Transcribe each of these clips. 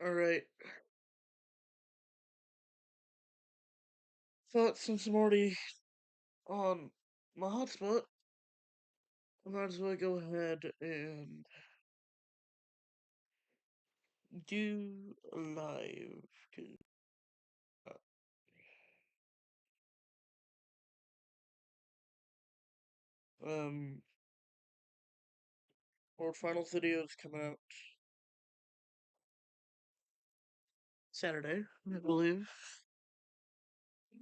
Alright. Thought since I'm already on my hotspot, I might as well go ahead and do a live. Uh, Um, World Finals video is coming out Saturday, I believe.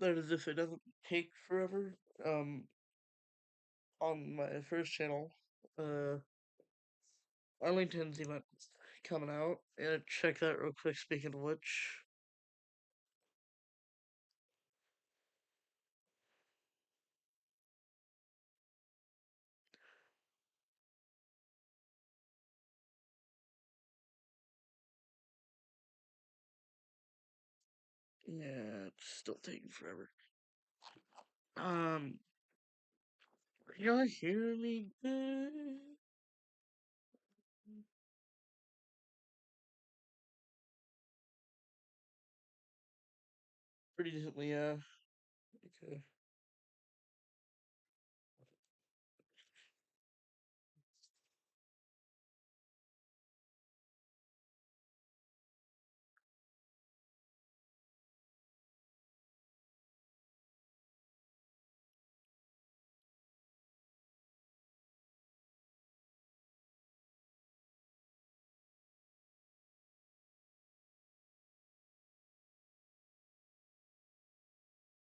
That is if it doesn't take forever. On my first channel, uh, Arlington's event coming out. And check that real quick, speaking of which. Yeah, it's still taking forever. Um, can y'all hear me good? Pretty decently, yeah. Okay.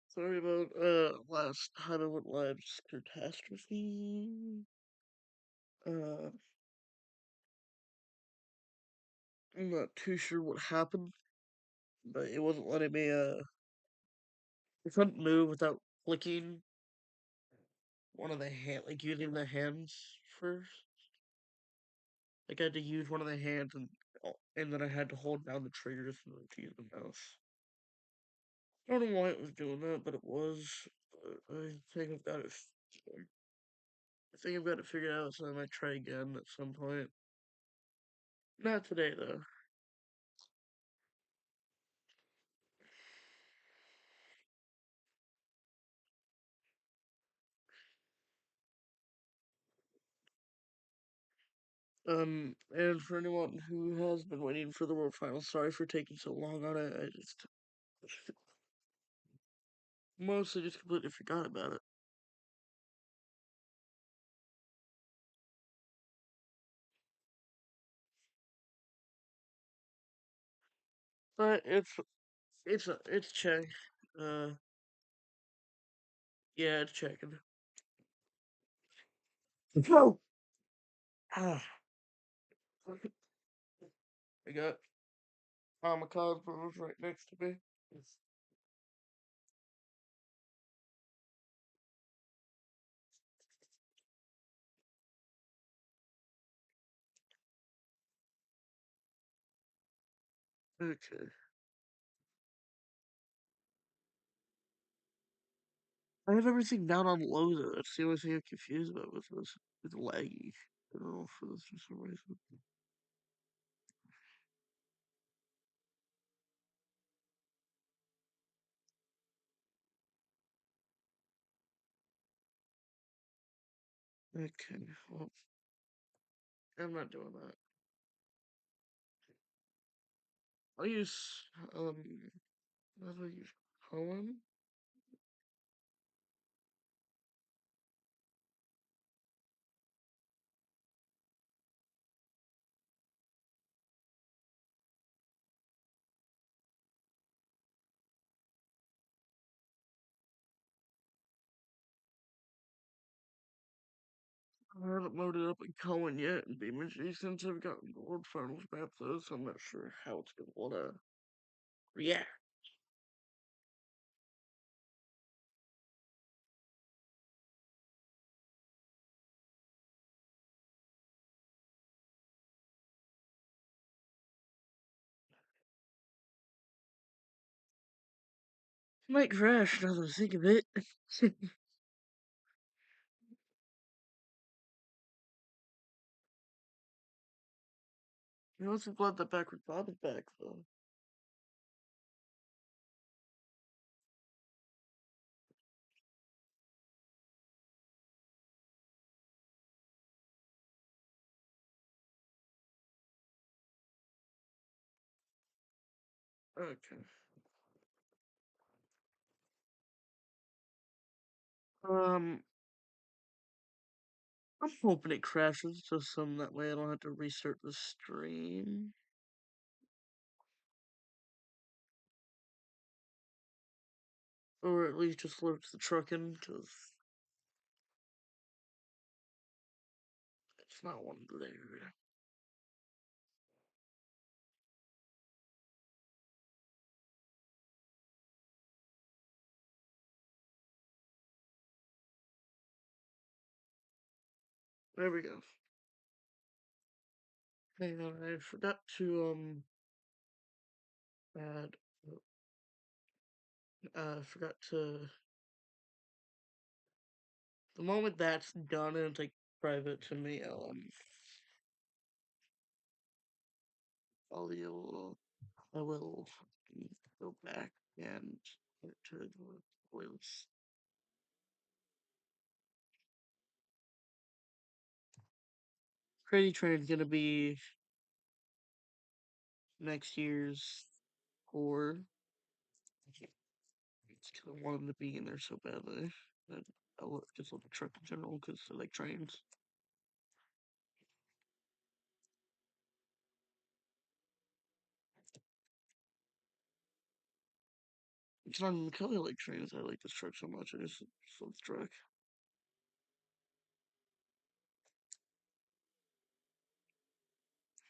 Sorry about last time I went live, catastrophe. Uh, I'm not too sure what happened, but it wasn't letting me. I couldn't move without clicking one of the hand, like using the hands first. Like I had to use one of the hands, and then I had to hold down the triggers and then to use the mouse. I don't know why it was doing that, but it was. I think I've got it. I think I've got it figured out, so I might try again at some point. Not today, though. And for anyone who has been waiting for the World Finals, sorry for taking so long on it. I just mostly just completely forgot about it. But it's check. Uh, yeah, it's checking. No. Ah, I got Omicron Bros right next to me. Okay. I have everything down on low though. That's the only thing I'm confused about with this. It's laggy. I don't know for this for some reason. Okay, well, I'm not doing that. I'll use how do I use Cohen? I haven't loaded up in Cohen yet in BeamNG since I've gotten the World Finals map though, so I'm not sure how it's gonna wanna react. Might crash now that I think of it. I wasn't glad that backward Bob is back though. Okay. Um, I'm hoping it crashes just so that way I don't have to restart the stream. Or at least just loads the truck in, because it's not one there. There we go. Hang on, I forgot to add. Forgot to. The moment that's done and it's like private to me, I'll you'll, I will go back and get to the playlist. Crazy Train's gonna be next year's core. It's because I want them to be in there so badly. And just love the truck in general because I like trains. It's not even because I like trains. I like this truck so much. I just love the truck.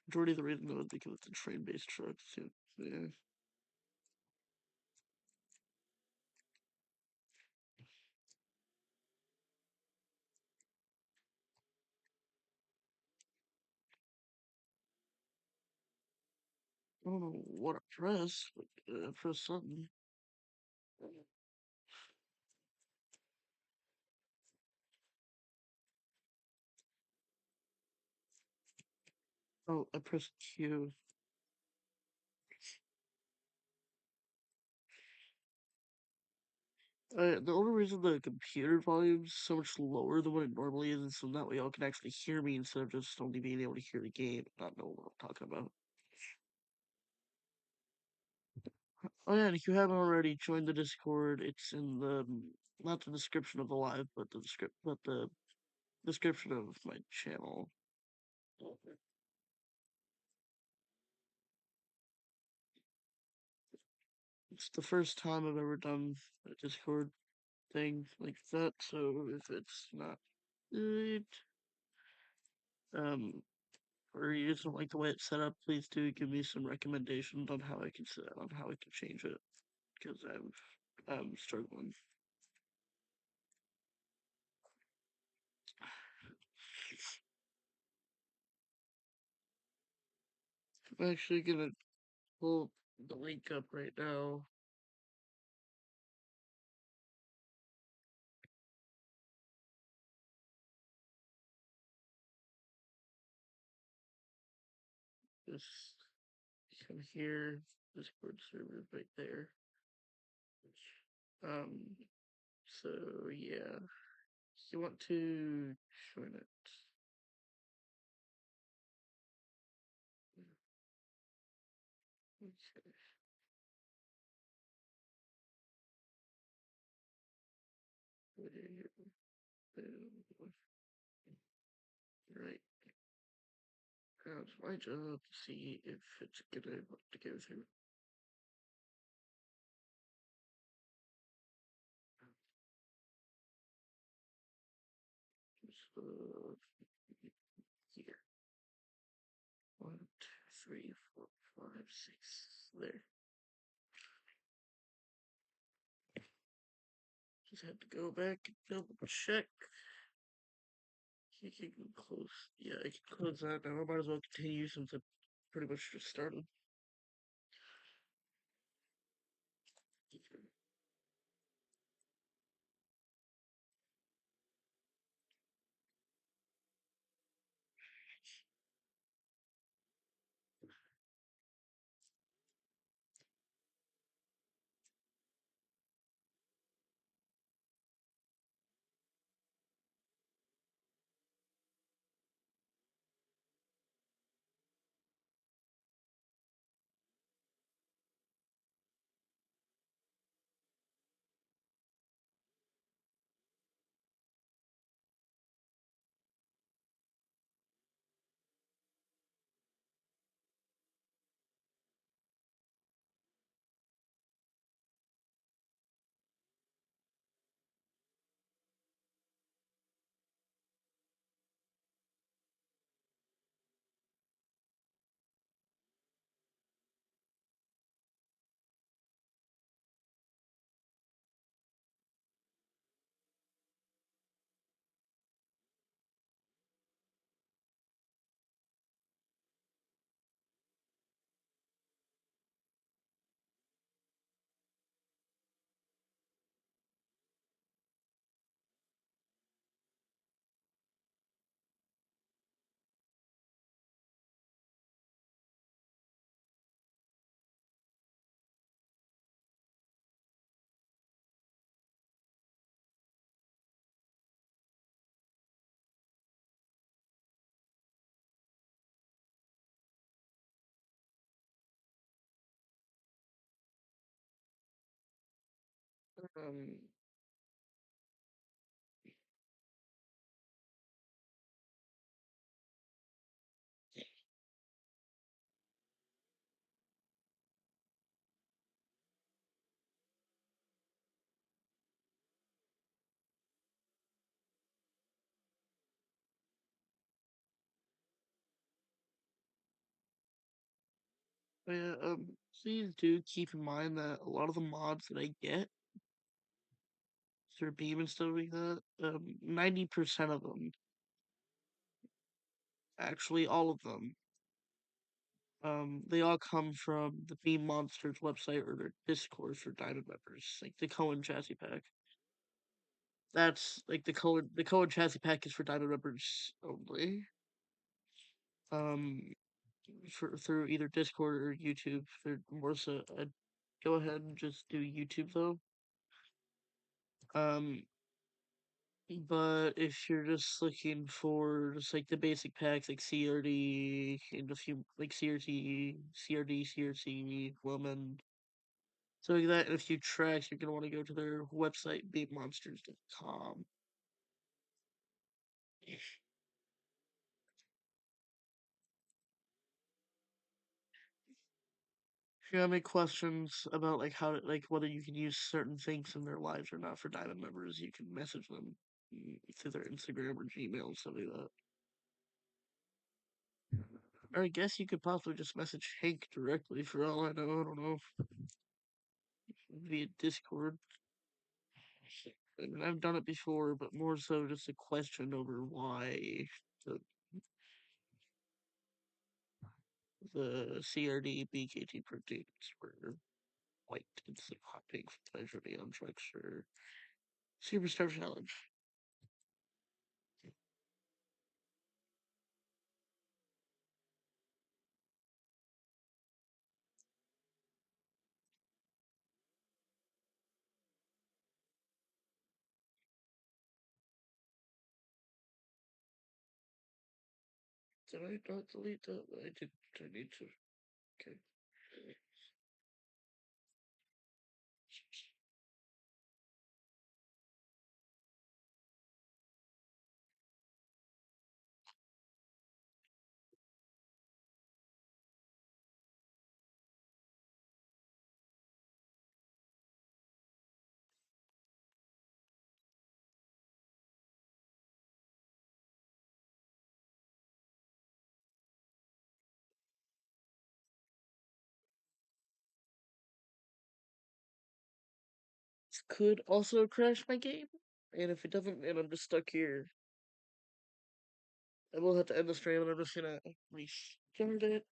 Majority of the reason though is because it's a train-based truck. So, yeah. I don't know what I press, but I press something. Oh, I pressed Q. The only reason the computer volume is so much lower than what it normally is so that way y'all can actually hear me instead of just only being able to hear the game and not know what I'm talking about. Oh yeah, and if you haven't already joined the Discord, it's in the not the description of the live, but the description of my channel. It's the first time I've ever done a Discord thing like that, so if it's not good, um, or you just don't like the way it's set up, please do give me some recommendations on how I can change it because I'm struggling. I'm actually gonna pull the link up right now. Just come here, Discord server right there. Um, so yeah, you want to join it. Okay. Right. Now it's my job to see if it's gonna want to go through. So here. 1, 2, 3, 4, 5, 6. There. Just had to go back and double check. You can close. Yeah, I can close that now. I might as well continue since I pretty much just started. Um, yeah, please do keep in mind that a lot of the mods that I get through Beam and stuff like that, 90% of them, actually all of them, they all come from the Beam Monsters website or their Discord for Diamond members, like the Cohen Chassis Pack. That's like the Cohen Chassis Pack is for Diamond members only. Um, through either Discord or YouTube. For more so, I'd go ahead and just do YouTube though. Um, but if you're just looking for just like the basic packs like CRD and a few like CRT, CRD, CRC, Woman, so like that, and a few tracks, you're gonna want to go to their website, beatmonsters.com. If you have any questions about like how to, like whether you can use certain things in their lives or not for Diamond members, you can message them through their Instagram or Gmail and stuff like that. Or I guess you could possibly just message Hank directly for all I know. I don't know, via Discord. I mean, I've done it before, but more so just a question over why the the CRD BKT proteins were white instead of hot pink for Pleasure Neon Trucks or Superstar Challenge. Did I not delete that? I did. I need to. Okay. This could also crash my game, and if it doesn't, and I'm just stuck here, I will have to end the stream, and I'm just gonna restart it.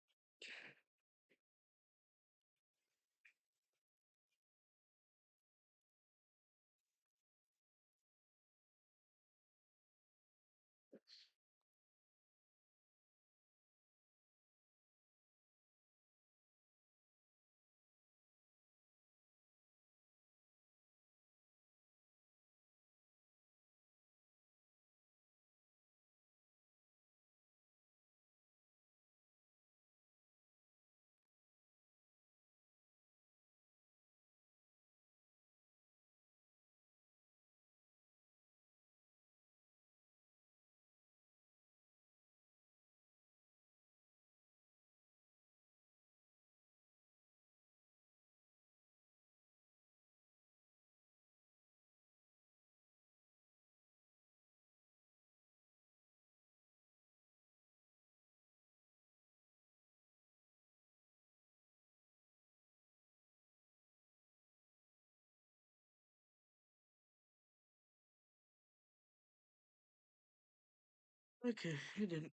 Okay, it didn't.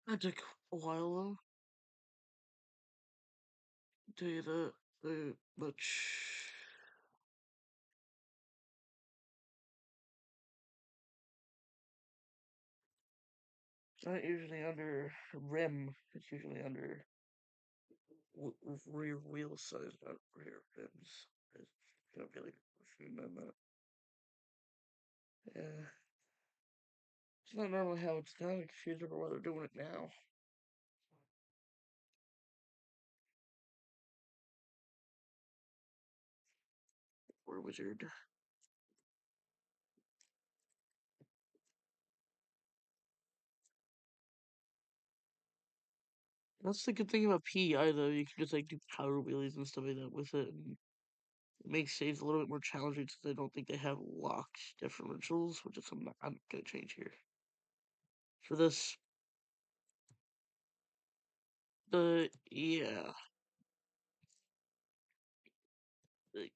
That took a while though. Tell you that much. It's not usually under rim. It's usually under rear wheel size, not rear rims. It's gonna be like pushing on that. Yeah. It's not normally how it's done. I'm confused over why they're doing it now. Power Wizard. That's the good thing about PEI though. You can just like do power wheelies and stuff like that with it, and it makes saves a little bit more challenging since I don't think they have locked differentials, which is something I'm gonna change here. For this, yeah, like,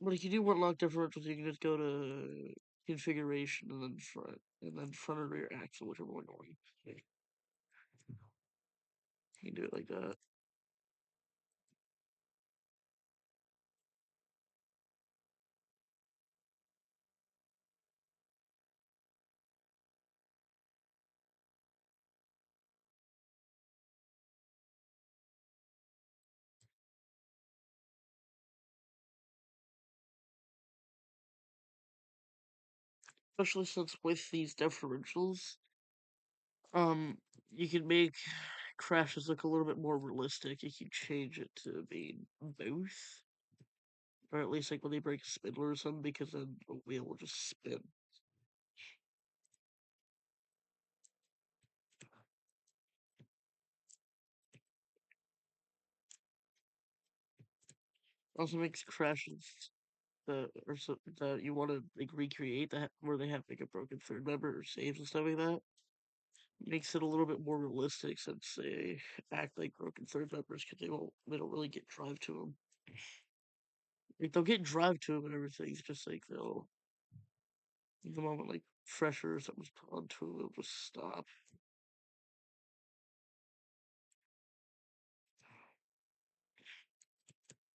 but if you do want locked differentials, you can just go to configuration and then front and rear axle, whichever one you want. You can do it like that. Especially since with these differentials, um, you can make crashes look a little bit more realistic if you change it to being both. Or at least like when they break a spindle or something, because then the wheel will just spin. Also makes crashes that you want to like recreate that where they have like a broken third member or saves and stuff like that. Makes it a little bit more realistic since they act like broken third members because they don't really get drive to them. Like they'll get drive to them and everything. It's just like they'll the moment like pressure or something's put onto them, it'll just stop.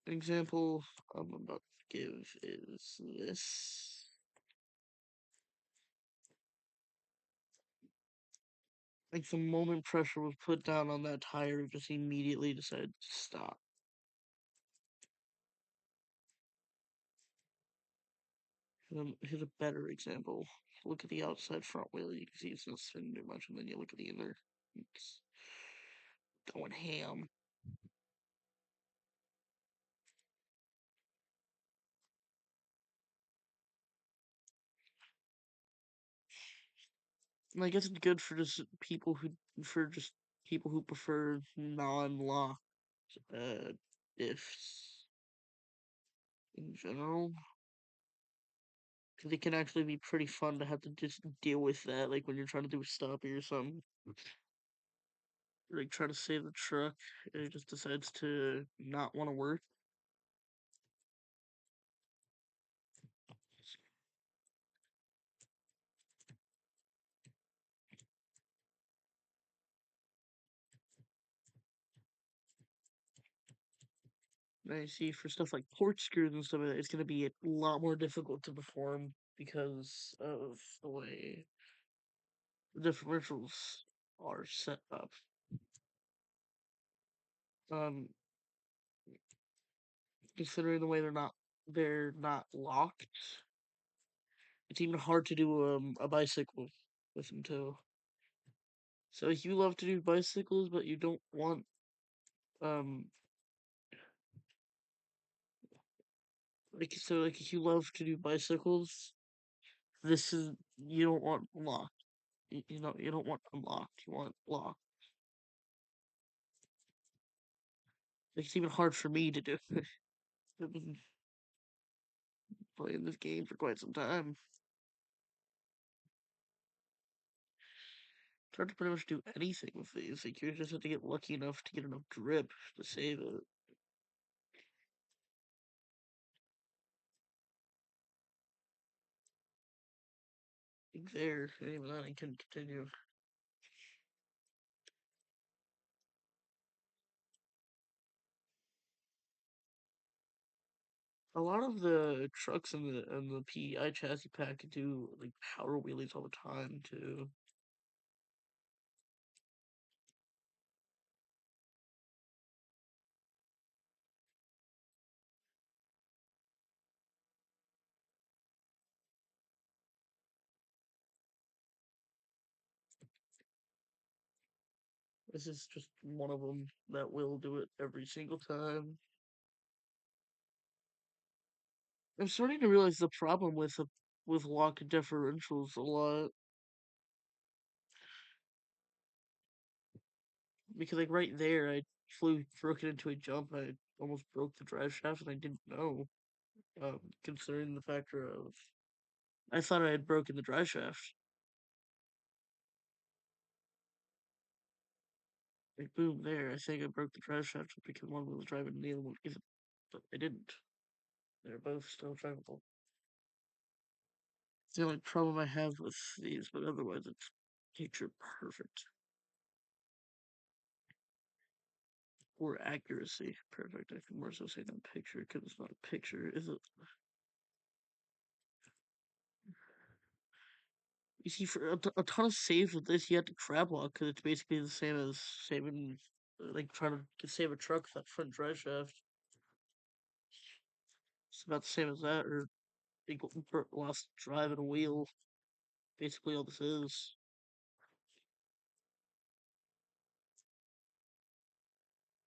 An example I'm about to give is this. Like the moment pressure was put down on that tire, it just immediately decided to stop. Here's a better example. Look at the outside front wheel. You can see it's not spinning too much, and then you look at the inner. It's going ham. And I guess it's good for just people who prefer non-lock uh, diffs in general. Because it can actually be pretty fun to have to just deal with that, like when you're trying to do a stoppie or something. Like try to save the truck, and it just decides to not want to work. And I see for stuff like port screws and stuff like that, it's going to be a lot more difficult to perform because of the way the differentials are set up. Um, Considering the way they're not locked, it's even hard to do a bicycle with them too. So if you love to do bicycles, but you don't want um like if you love to do bicycles, this is you don't want locked. You don't want unlocked. You want locked. Like, it's even hard for me to do. I've been playing this game for quite some time. It's hard to pretty much do anything with these. Like you just have to get lucky enough to get enough grip to save it. Like there, and even then I couldn't continue. A lot of the trucks in the PEI chassis pack do like power wheelies all the time too. This is just one of them that will do it every single time. I'm starting to realize the problem with lock differentials a lot because like right there, I broke it into a jump. I almost broke the drive shaft, and I didn't know. Considering the factor of I thought I had broken the drive shaft. Like boom, there. I think I broke the drive shaft because one was driving and the other one isn't. But I didn't. They're both still drivable. It's the only problem I have with these, but otherwise it's picture perfect. Or accuracy perfect. I can more so say than picture because it's not a picture, is it? You see, for a ton of saves with this, you have to crab walk because it's basically the same as saving, like trying to save a truck with that front drive shaft. It's about the same as that, or lost driving a wheel. Basically, all this is.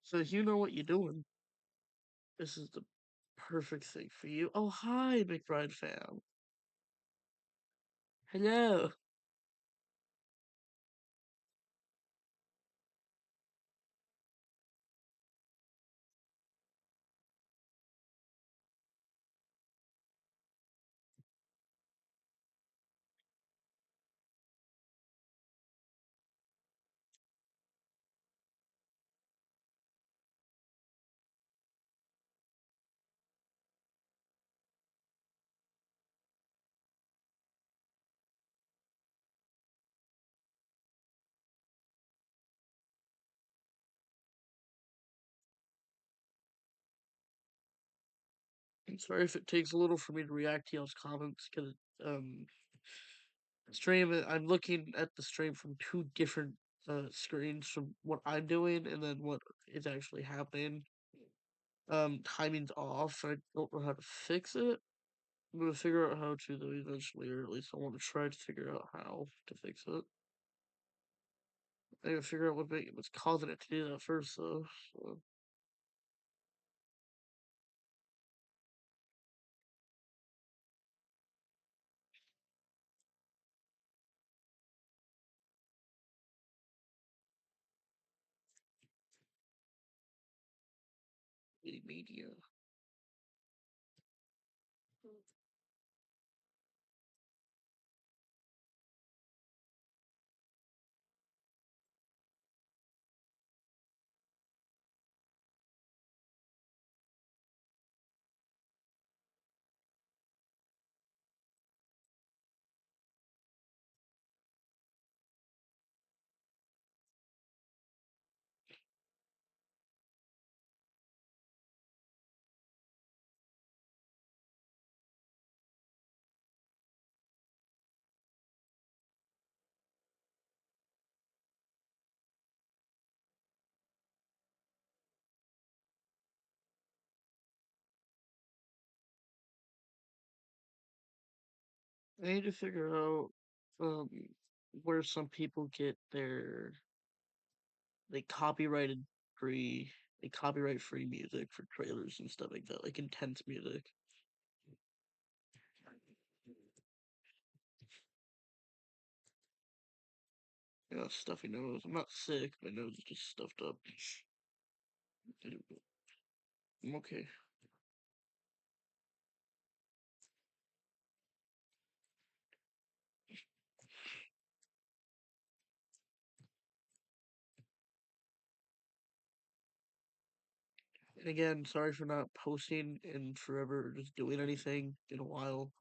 So if you know what you're doing, this is the perfect thing for you. Oh, hi, McBride fam. Hello. I'm sorry if it takes a little for me to react to y'all's comments because stream. I'm looking at the stream from two different screens from what I'm doing and then what is actually happening. Timing's off. I don't know how to fix it. I'm gonna figure out how to though eventually, or at least I want to try to figure out how to fix it. I gotta figure out what's causing it to do that first though. So, media. I need to figure out um where some people get their they copyrighted free they copyright free music for trailers and stuff like that, like intense music. You know, stuffy nose. I'm not sick, my nose is just stuffed up. I'm okay. And again, sorry for not posting in forever or just doing anything in a while.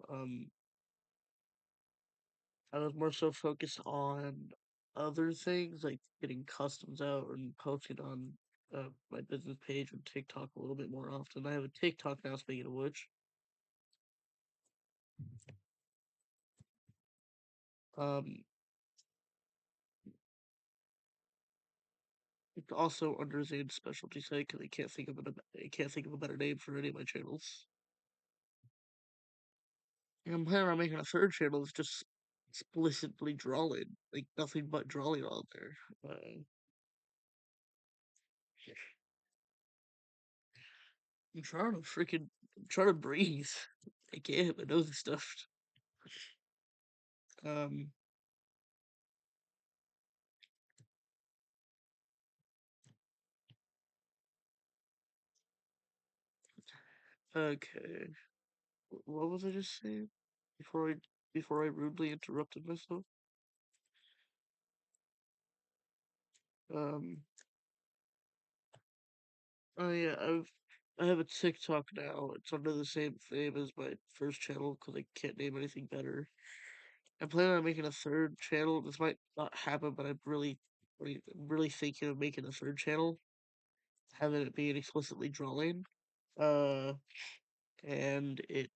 I was more so focused on other things like getting customs out and posting on my business page and TikTok a little bit more often. I have a TikTok now, speaking of which. Um, it's also under Zane's specialty site because I can't think of a better name for any of my channels. And I'm planning on making a third channel that's just explicitly drawing, like nothing but drawing on there. I'm trying to breathe. I can't. My nose is stuffed. Um. Okay. What was I just saying? Before I before I rudely interrupted myself. Um. Oh yeah. I have a TikTok now. It's under the same name as my first channel because I can't name anything better. I'm planning on making a third channel. This might not happen, but I'm really thinking of making a third channel, having it be an explicitly drawing. Uh, and it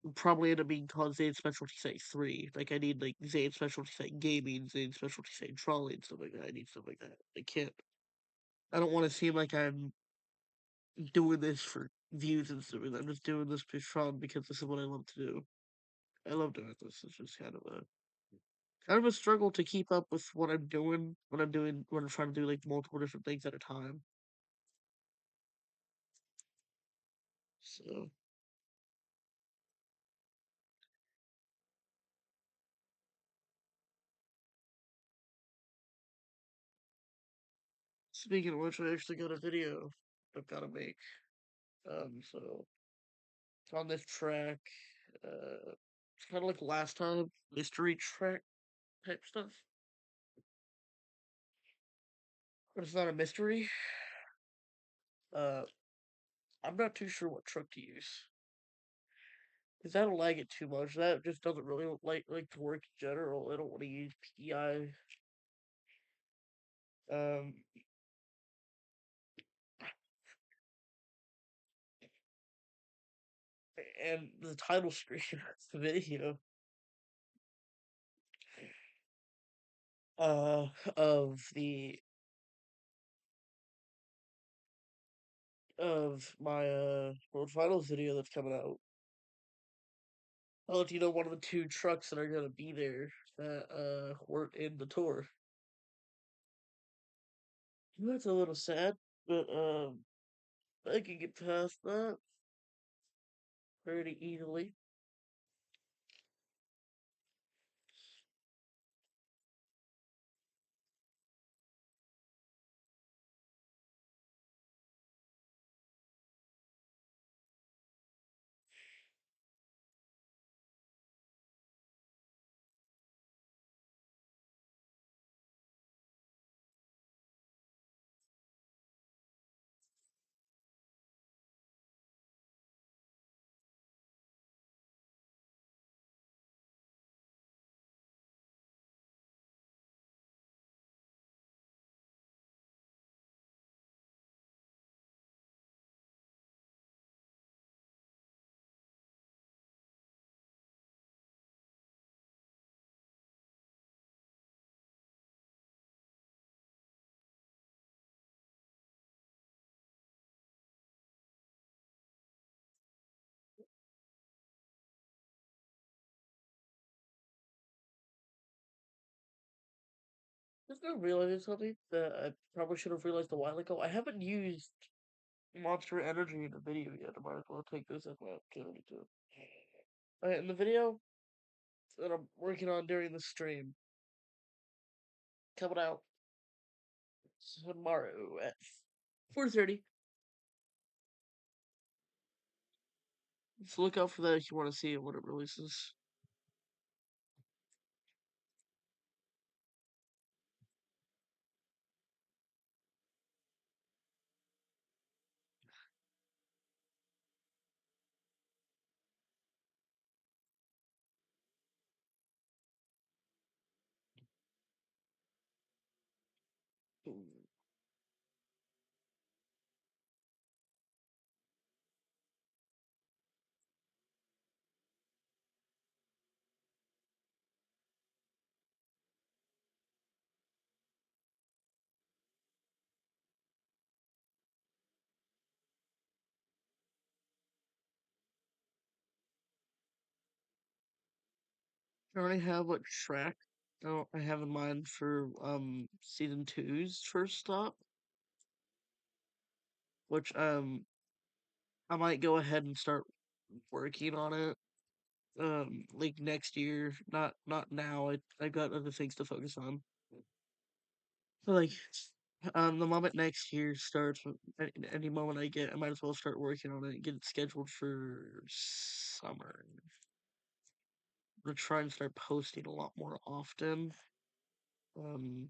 would probably end up being called Zane Specialty Site 3. Like, I need, like, Zane Specialty Site Gaming, Zane Specialty Site Drawing, stuff like that. I need stuff like that. I don't want to seem like I'm doing this for views and stuff. I'm just doing this for fun because this is what I love to do. I love doing this. It's just kind of a struggle to keep up with what I'm doing when I'm trying to do like multiple different things at a time. So speaking of which, I actually got a video I've got to make. So on this track, it's kind of like last time mystery track type stuff, but it's not a mystery. Uh, I'm not too sure what truck to use because I don't like it too much. That just doesn't really like to work in general. I don't want to use PI. Um, and the title screen of the video uh of the of my World Finals video that's coming out. I'll let you know one of the two trucks that are gonna be there that weren't in the tour. That's a little sad, but I can get past that pretty easily. Just now realizing something that I probably should have realized a while ago. I haven't used Monster Energy in a video yet. I might as well take this as my opportunity to. Alright, in the video that I'm working on during the stream, coming out tomorrow at 4:30. So look out for that if you want to see it when it releases. I already have what track I have in mind for season two's first stop, which I might go ahead and start working on it. Like next year, not now. I got other things to focus on. But like, the moment next year starts, any moment I get, I might as well start working on it and get it scheduled for summer. I'm gonna try and start posting a lot more often. Um,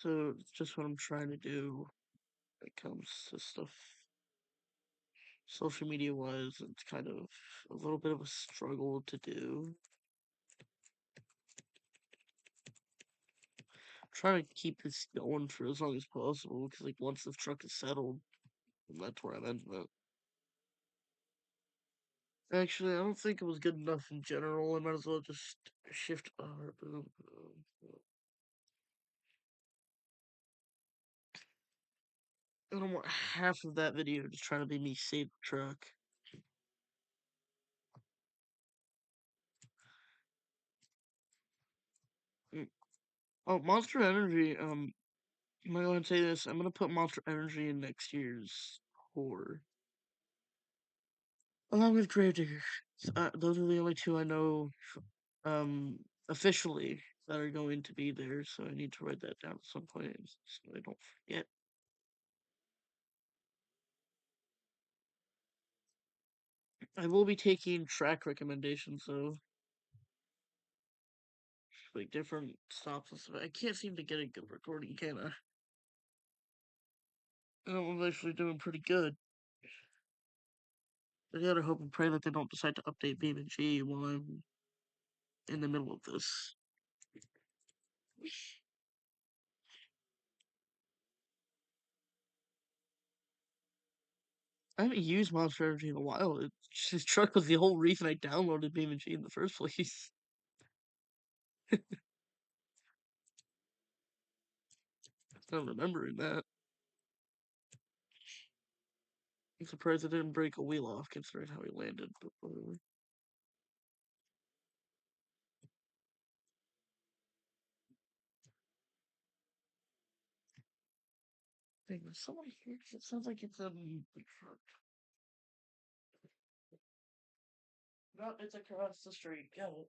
so it's just what I'm trying to do when it comes to stuff social media wise. It's kind of a little bit of a struggle to do. Trying to keep this going for as long as possible because like once the truck is settled, that's where I'm ending it. Actually, I don't think it was good enough in general. I might as well just shift R. Boom, boom, boom. I don't want half of that video just trying to be me save the truck. Mm. Oh, Monster Energy. I'm gonna go ahead and say this. I'm gonna put Monster Energy in next year's tour, along with Gravedigger. Those are the only two I know, um, officially that are going to be there. So I need to write that down at some point so I don't forget. I will be taking track recommendations though, like different stops and stuff. I can't seem to get a good recording, can I? I'm actually doing pretty good. I gotta hope and pray that they don't decide to update BeamNG while I'm in the middle of this. I haven't used Monster Energy in a while. This truck was the whole reason I downloaded BeamNG in the first place. I'm remembering that. I'm surprised I didn't break a wheel off considering how he landed, but whatever. Dang, there's someone here. It sounds like it's a big truck. No, it's across the street. Got it.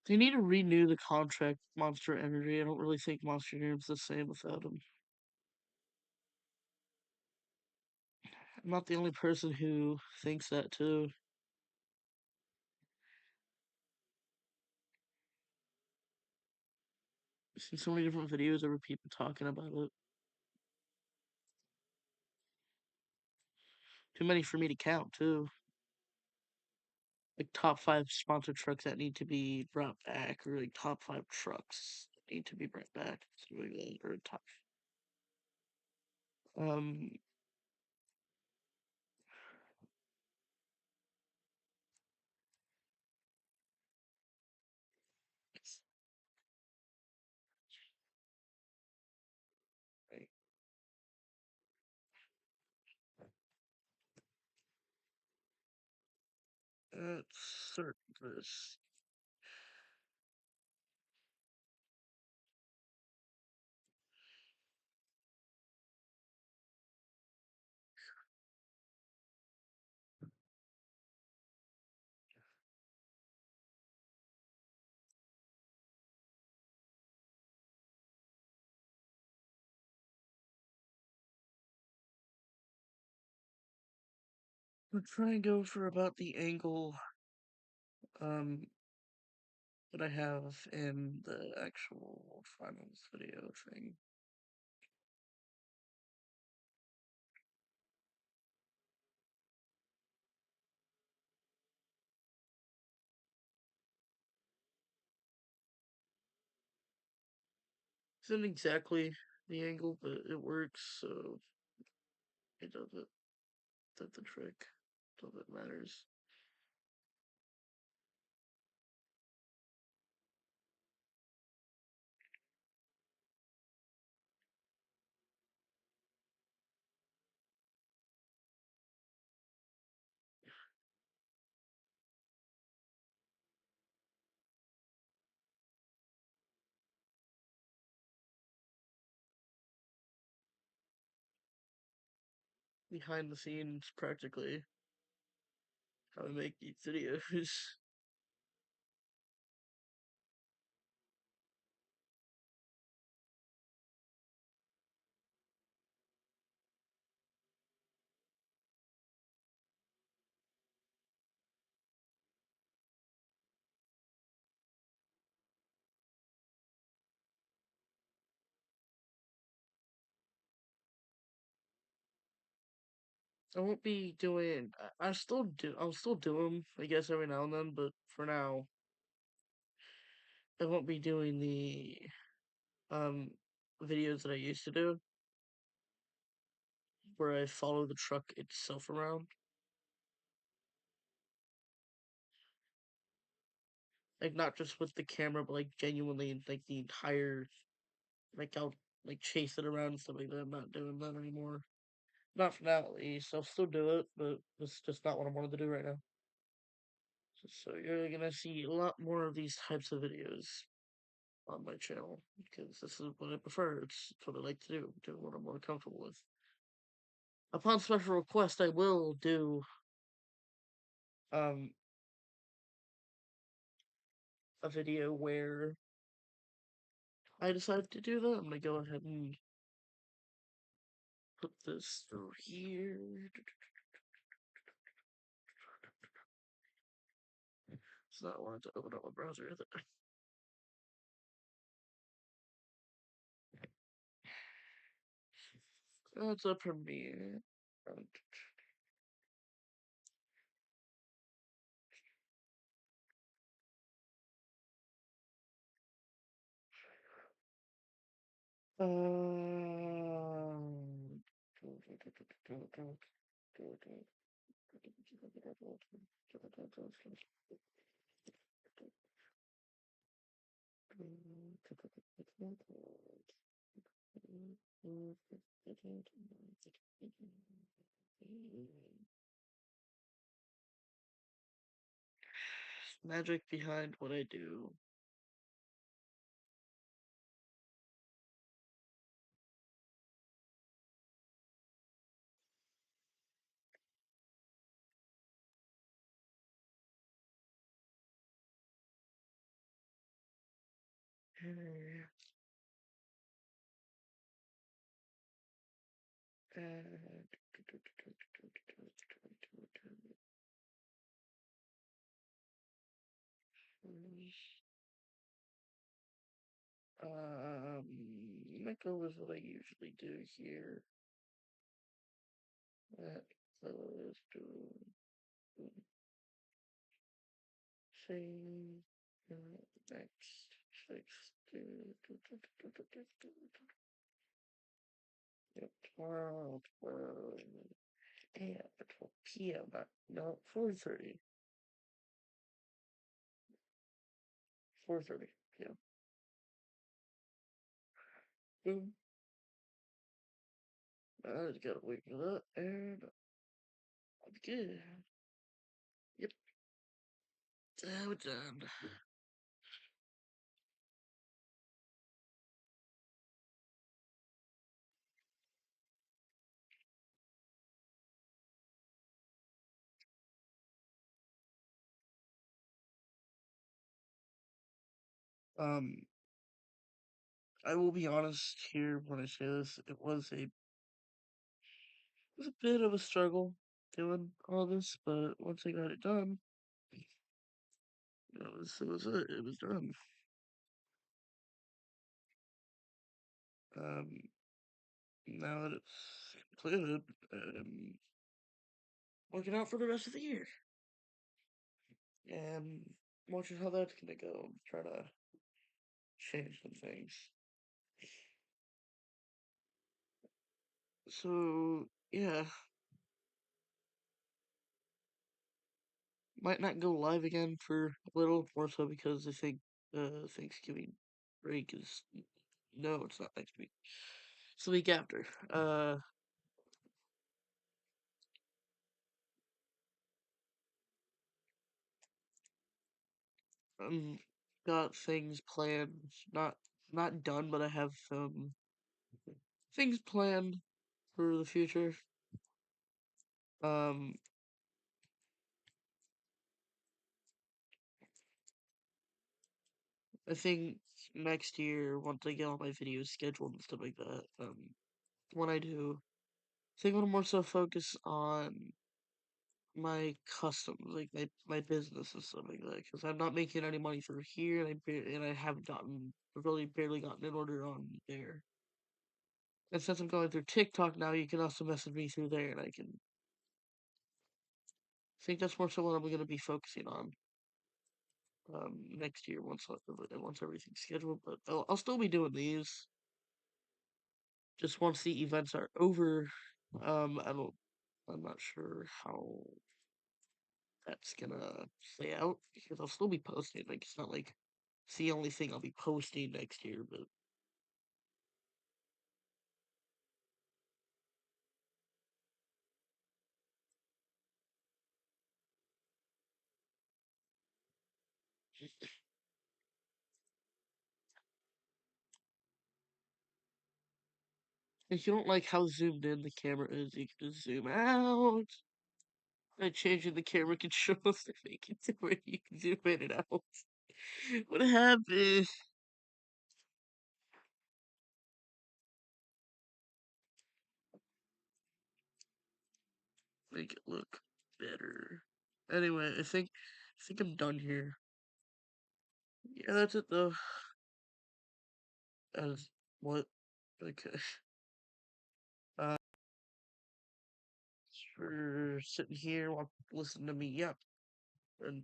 They need to renew the contract with Monster Energy. I don't really think Monster Energy's the same without him. I'm not the only person who thinks that too. I've seen so many different videos of people talking about it. Too many for me to count too. Like top five sponsored trucks that need to be brought back, or like top five trucks that need to be brought back. Something like that, or top. Um, right. Surface. We'll try and go for about the angle um that I have in the actual finals video thing. Isn't exactly the angle, but it works, so it does it. That's the trick. That's all that matters. Behind the scenes, practically, how we make these videos. I won't be doing. I still do. I'll still do them, I guess, every now and then. But for now, I won't be doing the um videos that I used to do, where I follow the truck itself around. Like not just with the camera, but like genuinely, like the entire. Like I'll like chase it around and stuff like that. I'm not doing that anymore. Not for now, at least. I'll still do it, but it's just not what I wanted to do right now. So you're gonna see a lot more of these types of videos on my channel because this is what I prefer. It's what I like to do what I'm more comfortable with. Upon special request, I will do um a video where I decide to do that. I'm gonna go ahead and put this through here. It's not wanting to open up my browser, is it? That's a premiere. Um, magic behind what I do. Um, let go with what I usually do here. That is to save next six. Yep, tomorrow, 12 a.m. 12 p.m. No, 4:30. 4:30 p.m. Boom. I just gotta wait for that, and I'm good. Yep, I'm done. Um, I will be honest here when I say this. It was a bit of a struggle doing all this, but once I got it done, it was done. Um, now that it's completed, I'm working out for the rest of the year and watching how that's gonna go. Try to change some things. So yeah, might not go live again for a little more so because I think Thanksgiving break is no, it's not next week. It's the week after. I'm got things planned, not done, but I have things planned for the future. Um, I think next year, once I get all my videos scheduled and stuff like that, when I do, I think I'm gonna more so focus on my customs, like my business and stuff like that, because I'm not making any money through here, and I haven't gotten really barely gotten an order on there. And since I'm going through TikTok now, you can also message me through there, and I can think that's more so what I'm gonna be focusing on next year once everything's scheduled. But I'll still be doing these. Just once the events are over, I don't. I'm not sure how that's gonna play out because I'll still be posting. Like it's not like it's the only thing I'll be posting next year, but if you don't like how zoomed in the camera is, you can just zoom out. And changing the camera controls to make it to where you can zoom in and out. What happened? Make it look better. Anyway, I think I'm done here. Yeah, that's it though. As what? Okay. Uh, for sitting here while listening to me yep and